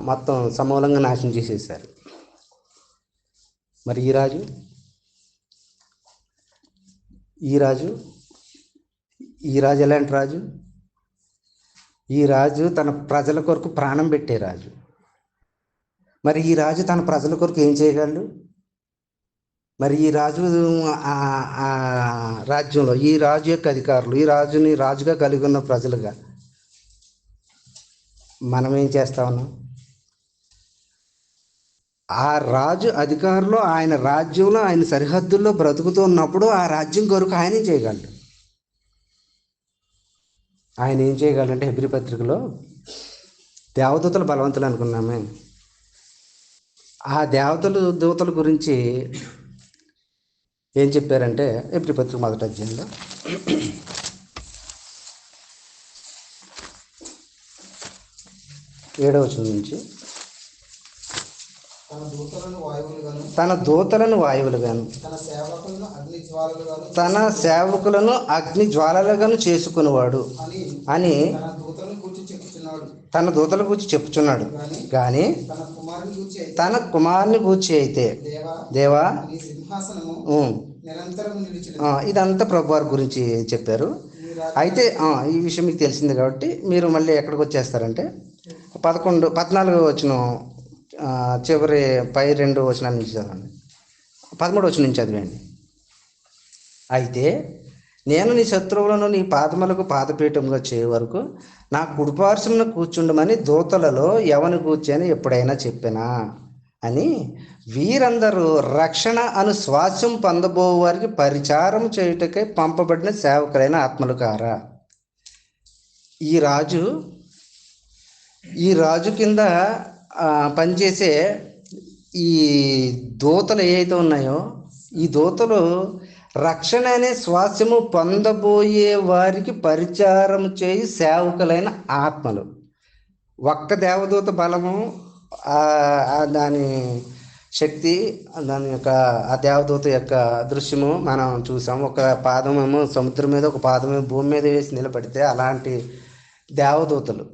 మొత్తం సమూలంగా నాశనం చేసేసారు. మరి ఈ రాజు ఎలాంటి రాజు? ఈ రాజు తన ప్రజల కొరకు ప్రాణం పెట్టే రాజు. మరి ఈ రాజు తన ప్రజల కొరకు ఏం చేయగలడు? మరి ఈ రాజు రాజ్యంలో ఈ రాజు యొక్క అధికారులు, ఈ రాజుని రాజుగా కలిగి ఉన్న ప్రజలుగా మనం ఏం చేస్తా ఉన్నాం? ఆ రాజు అధికారులు ఆయన రాజ్యంలో ఆయన సరిహద్దుల్లో బ్రతుకుతూ ఉన్నప్పుడు ఆ రాజ్యం కొరకు ఆయన ఏం చేయగలడు? ఆయన ఏం చేయగలడంటే హెబ్రీ పత్రికలో దేవదూతలు బలవంతులు అనుకున్నామే. ఆ దూతల గురించి ఏం చెప్పారంటే హెబ్రీ పత్రిక 1వ అధ్యాయంలో 7వ వచనం నుంచి తన దూతలను వాయువులుగాను తన సేవకులను అగ్ని జ్వాలలుగాను చేసుకునేవాడు అని తన దూతల గురించి చెప్పుచున్నాడు. కానీ తన కుమారుని గూర్చి అయితే దేవా ఇదంతా ప్రభువారి గురించి చెప్పారు. అయితే ఈ విషయం మీకు తెలిసింది కాబట్టి మీరు మళ్ళీ ఎక్కడికి వచ్చేస్తారంటే 14వ వచనం చివరి పై 2 వచనాల నుంచి చదవండి. 13వ వచనం నుంచి చదివండి. అయితే నేను నీ శత్రువులను నీ పాదములకు పాదపీఠంగా చేయే వరకు నా కుడిపార్శ్వమున కూర్చుండమని దూతలలో ఎవని కూర్చొని ఎప్పుడైనా చెప్పినా అని వీరందరూ రక్షణ అను శ్వాసం పొందబో వారికి పరిచారం చేయుటకై పంపబడిన సేవకులైన ఆత్మలు కారా? ఈ రాజు కింద పనిచేసే ఈ దూతలు ఏవైతే ఉన్నాయో ఈ దూతలు రక్షణ అనే శ్వాసము పొందబోయే వారికి పరిచారం చేయి సేవకులైన ఆత్మలు. ఒక్క దేవదూత బలము, దాని శక్తి, దాని యొక్క ఆ దేవదూత యొక్క దృశ్యము మనం చూసాం. ఒక పాదమేమో సముద్రం మీద, ఒక పాదమేమో భూమి మీద వేసి నిలబడితే అలాంటి దేవదూతలు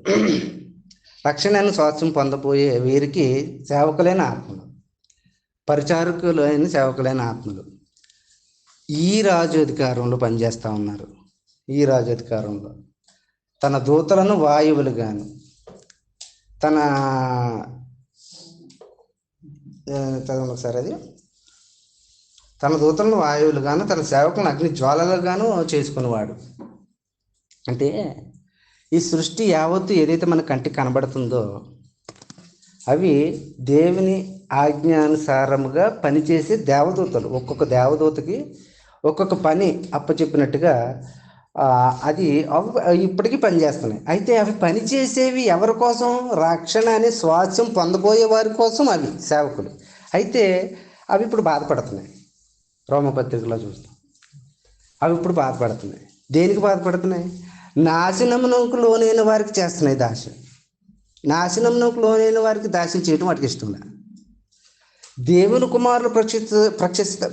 రక్షణ శ్వాసం పొందబోయే వీరికి సేవకులైన ఆత్మలు, పరిచారకులైన సేవకులైన ఆత్మలు ఈ రాజు అధికారంలో పనిచేస్తూ ఉన్నారు. ఈ రాజు అధికారంలో తన దూతలను వాయువులు గాను తన దూతలను వాయువులు గాను తన సేవకులను అగ్ని జ్వాలలు గాను చేసుకునేవాడు. అంటే ఈ సృష్టి యావత్తు ఏదైతే మన కంటికి కనబడుతుందో అవి దేవుని ఆజ్ఞానుసారముగా పనిచేసే దేవదూతలు. ఒక్కొక్క దేవదూతకి ఒక్కొక్క పని అప్పచెప్పినట్టుగా అది ఇప్పటికీ పనిచేస్తున్నాయి. అయితే అవి పనిచేసేవి ఎవరి కోసం? రక్షణ అనే శ్వాసం పొందబోయే వారి కోసం అవి సేవకులు. అయితే అవి ఇప్పుడు బాధపడుతున్నాయి. రోమపత్రికలో చూస్తాం, అవి ఇప్పుడు బాధపడుతున్నాయి. దేనికి బాధపడుతున్నాయి? నాశనమునకు లోనైన వారికి చేస్తున్నాయి దాస్యం. నాశనమునకు లోనైన వారికి దాస్యం చేయడం వాటికి ఇష్టం లేదు. దేవుని కుమారుల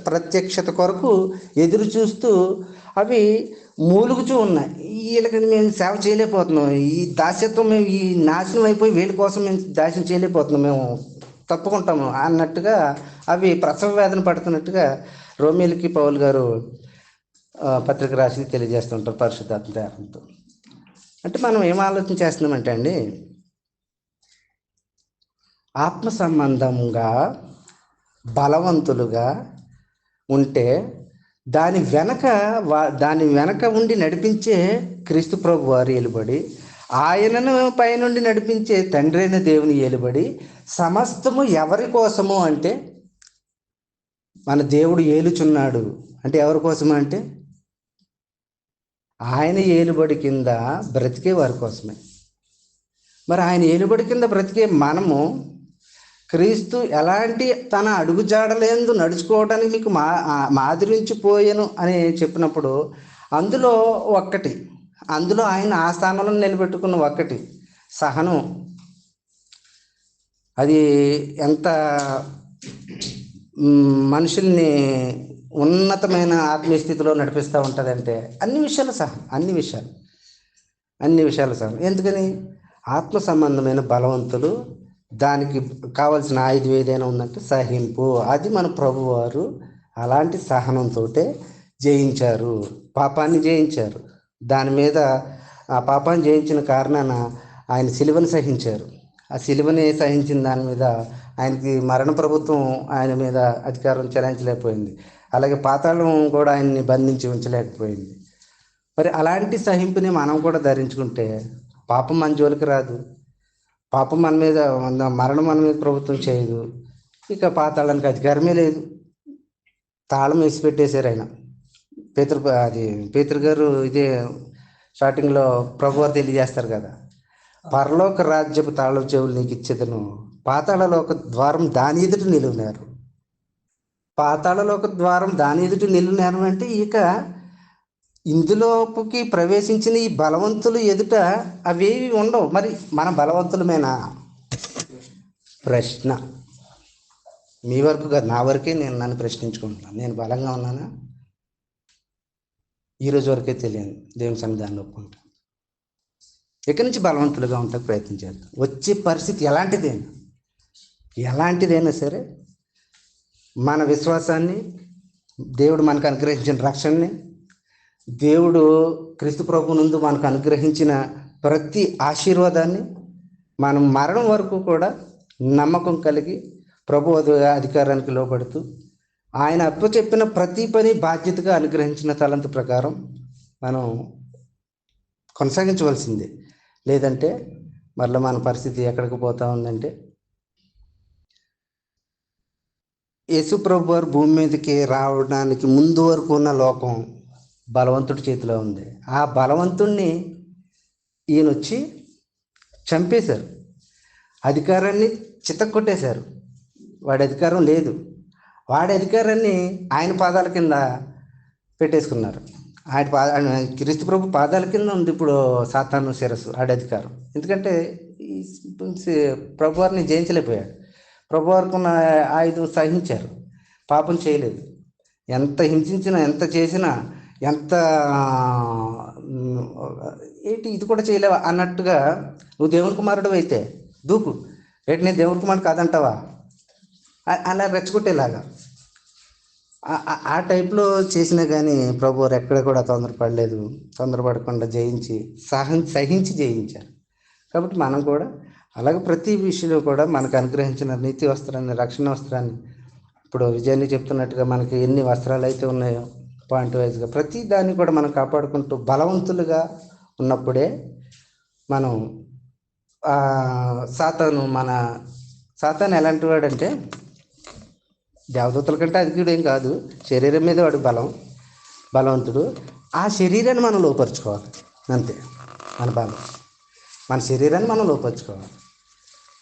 ప్రత్యక్షత కొరకు ఎదురు చూస్తూ అవి మూలుగుచూ ఉన్నాయి. వీళ్ళకి మేము సేవ చేయలేకపోతున్నాం, ఈ దాస్యత్వం మేము ఈ నాశనం అయిపోయి వీళ్ళ కోసం మేము దాస్యం చేయలేకపోతున్నాం, మేము తప్పుకుంటాము అన్నట్టుగా అవి ప్రసవ వేదన పడుతున్నట్టుగా రోమీలకి పౌలు గారు పత్రిక రాసి తెలియజేస్తుంటారు పరిశుద్ధాత్మ ప్రేరణతో. అంటే మనం ఏం ఆలోచన చేస్తున్నామంటే అండి, ఆత్మ సంబంధంగా బలవంతులుగా ఉంటే దాని వెనక ఉండి నడిపించే క్రీస్తు ప్రభు వారు ఏలుబడి, ఆయనను పైనుండి నడిపించే తండ్రి అయిన దేవుని ఏలుబడి సమస్తము ఎవరి కోసము అంటే మన దేవుడు ఏలుచున్నాడు. అంటే ఎవరి కోసము అంటే ఆయన ఏలుబడి కింద బ్రతికే వారి కోసమే. మరి ఆయన ఏలుబడి కింద బ్రతికే మనము క్రీస్తు ఎలాంటి తన అడుగుజాడలేందు నడుచుకోవడానికి మీకు మాదిరించిపోయాను అని చెప్పినప్పుడు అందులో ఆయన ఆ స్థానంలో నిలబెట్టుకున్న ఒక్కటి సహనం. అది ఎంత మనుషుల్ని ఉన్నతమైన ఆత్మీయ స్థితిలో నడిపిస్తూ ఉంటుందంటే అన్ని విషయాలు సహనం, అన్ని విషయాలు సహనం. ఎందుకని? ఆత్మ సంబంధమైన బలవంతులు, దానికి కావాల్సిన ఆయుధం ఏదైనా ఉందంటే సహింపు. అది మన ప్రభువారు అలాంటి సహనంతో జయించారు, పాపాన్ని జయించారు. దాని మీద ఆ పాపాన్ని జయించిన కారణాన ఆయన సిలువను సహించారు. ఆ సిలువని సహించిన దాని మీద ఆయనకి మరణ ప్రభుత్వం ఆయన మీద అధికారం చెలాయించలేకపోయింది. అలాగే పాతాళం కూడా ఆయన్ని బంధించి ఉంచలేకపోయింది. మరి అలాంటి సహింపుని మనం కూడా ధరించుకుంటే పాపం మన జోలికి రాదు, పాపం మన మీద, మరణం మన మీద ప్రభుత్వం చేయదు, ఇక పాతాళానికి అధికారమే లేదు. తాళం వేసి పెట్టేశారు ఆయన. పేతురు గారు ఇదే స్టార్టింగ్లో ప్రభువారు తెలియజేస్తారు కదా, పరలోక రాజ్యపు తాళం చెవులు నీకు ఇచ్చేదను, పాతాళలోక ద్వారం దాని ఎదుట నిలువునారు. పాతాళలోక ద్వారం దాని ఎదుట నిలువునారు అంటే ఇక ఇందులోకి ప్రవేశించిన ఈ బలవంతులు ఎదుట అవేవి ఉండవు. మరి మన బలవంతులమేనా? ప్రశ్న మీ వరకు కాదు, నా వరకే నన్ను ప్రశ్నించుకుంటున్నాను. నేను బలంగా ఉన్నానా? ఈరోజు వరకే తెలియదు. దేవుని సన్నిధానంలో ఒప్పుకుంటాను. ఇక్కడి నుంచి బలవంతులుగా ఉంటాకు ప్రయత్నం చేద్దాం. వచ్చే పరిస్థితి ఎలాంటిదైనా సరే మన విశ్వాసాన్ని, దేవుడు మనకు అనుగ్రహించిన రక్షణని, దేవుడు క్రీస్తు ప్రభు నందు మనకు అనుగ్రహించిన ప్రతి ఆశీర్వాదాన్ని మనం మరణం వరకు కూడా నమ్మకం కలిగి ప్రభు అధికారానికి లోబడుతూ ఆయన అప్పచెప్పిన ప్రతి పని బాధ్యతగా అనుగ్రహించిన తలంతు ప్రకారం మనం కొనసాగించవలసిందే. లేదంటే మళ్ళీ మన పరిస్థితి ఎక్కడికి పోతా ఉందంటే, యేసు ప్రభు వారు భూమి మీదకి రావడానికి ముందు వరకు ఉన్న లోకం బలవంతుడి చేతిలో ఉంది. ఆ బలవంతుణ్ణి ఈయన వచ్చి చంపేశారు, అధికారాన్ని చితక్కొట్టేశారు. వాడి అధికారం లేదు. వాడి అధికారాన్ని ఆయన పాదాల కింద పెట్టేసుకున్నారు. క్రీస్తు ప్రభు పాదాల కింద ఉంది ఇప్పుడు సాతాను శిరస్సు, ఆడి అధికారం. ఎందుకంటే ఈ ప్రభువారిని జయించలేకపోయాడు. ప్రభువారికి ఉన్న ఆయుధం సహించారు, పాపం చేయలేదు. ఎంత హింసించినా, ఎంత చేసినా, ఎంత ఏంటి ఇది కూడా చేయలేవా అన్నట్టుగా, నువ్వు దేవుని కుమారుడు అయితే దూకు, రేటు నేను దేవుని కుమారుడు కాదంటావా అలా రెచ్చగొట్టేలాగా ఆ టైప్లో చేసినా కానీ ప్రభువారు ఎక్కడ కూడా తొందరపడలేదు. తొందరపడకుండా సహించి జయించారు. కాబట్టి మనం కూడా అలాగే ప్రతి విషయంలో కూడా మనకు అనుగ్రహించిన నీతి వస్త్రాన్ని, రక్షణ వస్త్రాన్ని, ఇప్పుడు విజయాన్ని చెప్తున్నట్టుగా మనకి ఎన్ని వస్త్రాలు అయితే ఉన్నాయో పాయింట్ వైజ్గా ప్రతి దాన్ని కూడా మనం కాపాడుకుంటూ బలవంతులుగా ఉన్నప్పుడే మనం సాతాను ఎలాంటి వాడంటే దేవదూతల కంటే అధికుడు ఏం కాదు, శరీరం మీద వాడు బలవంతుడు. ఆ శరీరాన్ని మనం లోపరుచుకోవాలి, అంతే. మన శరీరాన్ని మనం లోపరుచుకోవాలి.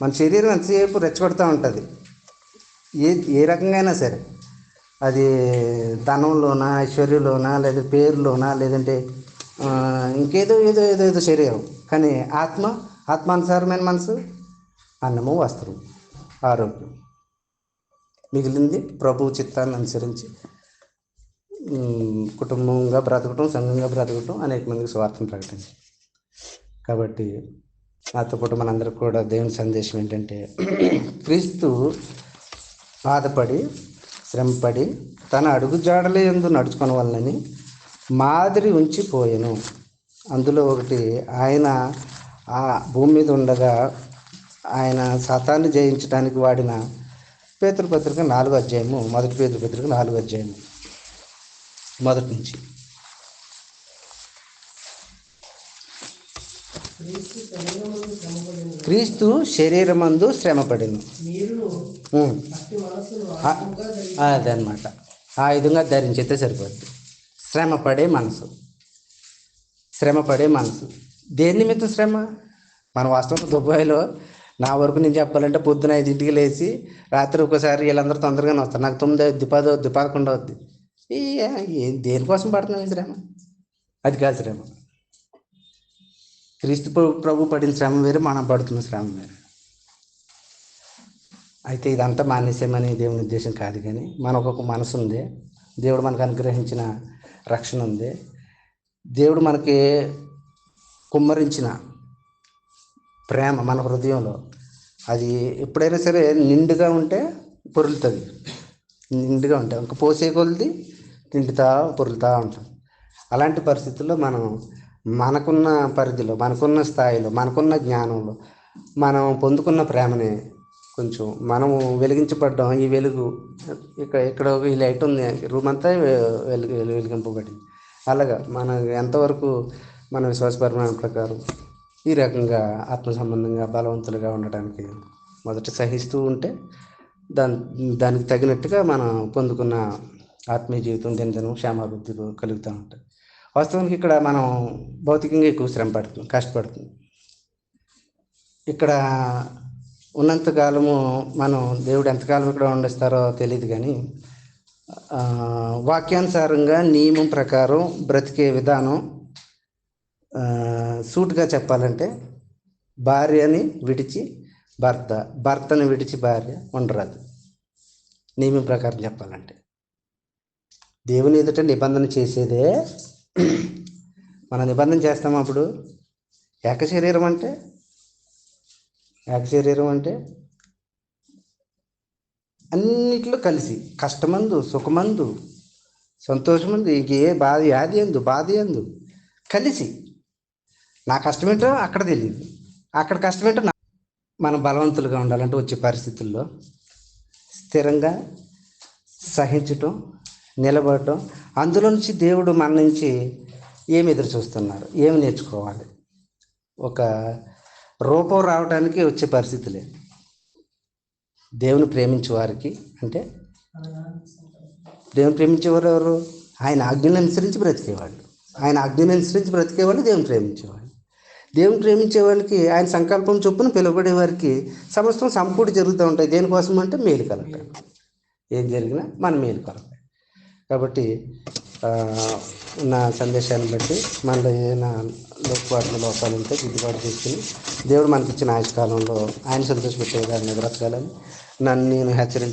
మన శరీరం ఎంతసేపు రెచ్చగొడుతూ ఉంటుంది, ఏ రకంగా అయినా సరే. అది ధనంలోనా, ఐశ్వర్యంలోనా, లేదా పేరులోనా, లేదంటే ఇంకేదో ఏదో శరీరం. కానీ ఆత్మానుసారమైన మనసు, అన్నము, వస్త్రం, ఆరోగ్యం, మిగిలింది ప్రభు చిత్తాన్ని అనుసరించి కుటుంబంగా బ్రతకటం, సంఘంగా బ్రతకటం, అనేక మందికి స్వార్థం ప్రకటించడం. కాబట్టి నాతో పాటు మనందరికి కూడా దేవుని సందేశం ఏంటంటే, క్రీస్తు బాధపడి శ్రమపడి తన అడుగుజాడలే యందు నడుచుకునే వాళ్ళని మాదిరి ఉంచిపోయాను. అందులో ఒకటి, ఆయన ఆ భూమి మీద ఉండగా ఆయన సాతాన్ని జయించడానికి వాడిన పేతురు పత్రిక 4వ అధ్యాయము, మొదటి పేతురు పత్రిక 4వ అధ్యాయము మొదటి నుంచి. క్రీస్తు శరీరమందు శ్రమపడిను. అదనమాట, ఆ విధంగా ధరించితే సరిపోద్ది. శ్రమపడే మనసు. దేని నిమిత్తం శ్రమ? మన వాస్తవం దుబాయ్లో నా వరకు నేను చెప్పాలంటే పొద్దున 5ంటికి లేచి రాత్రి ఒకసారి వీళ్ళందరూ తొందరగానే వస్తారు. నాకు 9 అవుద్ది, 10 అవుద్ది, 11 అవుద్ది. దేనికోసం పడుతున్నాం శ్రమ? అది కాదు శ్రమ. క్రీస్తు ప్రభు పడిన శ్రమ వేరు, మనం పడుతున్న శ్రమ వేరు. అయితే ఇదంతా మానేసేమని దేవుని ఉద్దేశం కాదు. కానీ మనకు ఒక మనసు ఉంది, దేవుడు మనకు అనుగ్రహించిన రక్షణ ఉంది. దేవుడు మనకి కుమ్మరించిన ప్రేమ మన హృదయంలో అది ఎప్పుడైనా సరే నిండుగా ఉంటే పొరులుతుంది. నిండుగా ఉంటే ఇంకా పోసే కొలది నిండుతా పొరులుతూ ఉంటుంది. అలాంటి పరిస్థితుల్లో మనం మనకున్న పరిధిలో, మనకున్న స్థాయిలో, మనకున్న జ్ఞానంలో మనం పొందుకున్న ప్రేమని కొంచెం మనము వెలిగించబడ్డాం. ఈ వెలుగు ఇక్కడ ఈ లైట్ ఉంది, రూమ్ అంతా వెలిగింపబడింది. అలాగా మనం ఎంతవరకు మన విశ్వాస పరిమాణం ప్రకారం ఈ రకంగా ఆత్మ సంబంధంగా బలవంతులుగా ఉండటానికి మొదట సహిస్తూ ఉంటే దానికి తగినట్టుగా మనం పొందుకున్న ఆత్మీయ జీవితం దినదినం క్షేమాభివృద్ధి కలుగుతూ ఉంటుంది. వాస్తవానికి ఇక్కడ మనం భౌతికంగా ఎక్కువ శ్రమ పడుతుంది, కష్టపడుతుంది. ఇక్కడ ఉన్నంతకాలము మనం దేవుడు ఎంతకాలం ఇక్కడ ఉండేస్తారో తెలియదు, కానీ వాక్యానుసారంగా నియమం ప్రకారం బ్రతికే విధానం సూటుగా చెప్పాలంటే భార్యని విడిచి భర్త, భర్తని విడిచి భార్య ఉండరాదు. నియమం ప్రకారం చెప్పాలంటే దేవుని ఎదుట నిబంధన చేసేదే. మనం నిబంధన చేస్తాం అప్పుడు ఏకశరీరం అంటే అన్నిట్లో కలిసి కష్టమందు, సుఖమందు, సంతోషమందు, ఇంకే బాధ ఎందు కలిసి నా కష్టమేంటో అక్కడ తెలియదు, అక్కడ కష్టమేంటో మనం బలవంతులుగా ఉండాలంటే వచ్చే పరిస్థితుల్లో స్థిరంగా సహించటం, నిలబడటం, అందులో నుంచి దేవుడు మన నుంచి ఏమి ఎదురు చూస్తున్నారు, ఏమి నేర్చుకోవాలి, ఒక రూపం రావడానికి వచ్చే పరిస్థితులే. దేవుని ప్రేమించే వారికి అంటే దేవుని ప్రేమించేవారు ఎవరు? ఆయన ఆజ్ఞను అనుసరించి బ్రతికేవాళ్ళు. ఆయన ఆజ్ఞను అనుసరించి బ్రతికేవాళ్ళు దేవుని ప్రేమించేవాళ్ళు. దేవుని ప్రేమించే వాళ్ళకి ఆయన సంకల్పం చొప్పున పిలువబడే వారికి సమస్తం సమకూడి జరుగుతూ ఉంటాయి. దేనికోసం అంటే మేలు కలగటం. ఏం జరిగినా మన మేలు కలగటం. కాబట్టి నా సందేశాన్ని బట్టి మనలో ఏదైనా లోపాలు ఉంటే దిద్దుబాటు చేసుకుని దేవుడు మనకిచ్చిన ఆయుష్కాలంలో ఆయన సంతోషపెట్టే విధాన్ని బ్రతకాలని నన్ను నేను హెచ్చరించు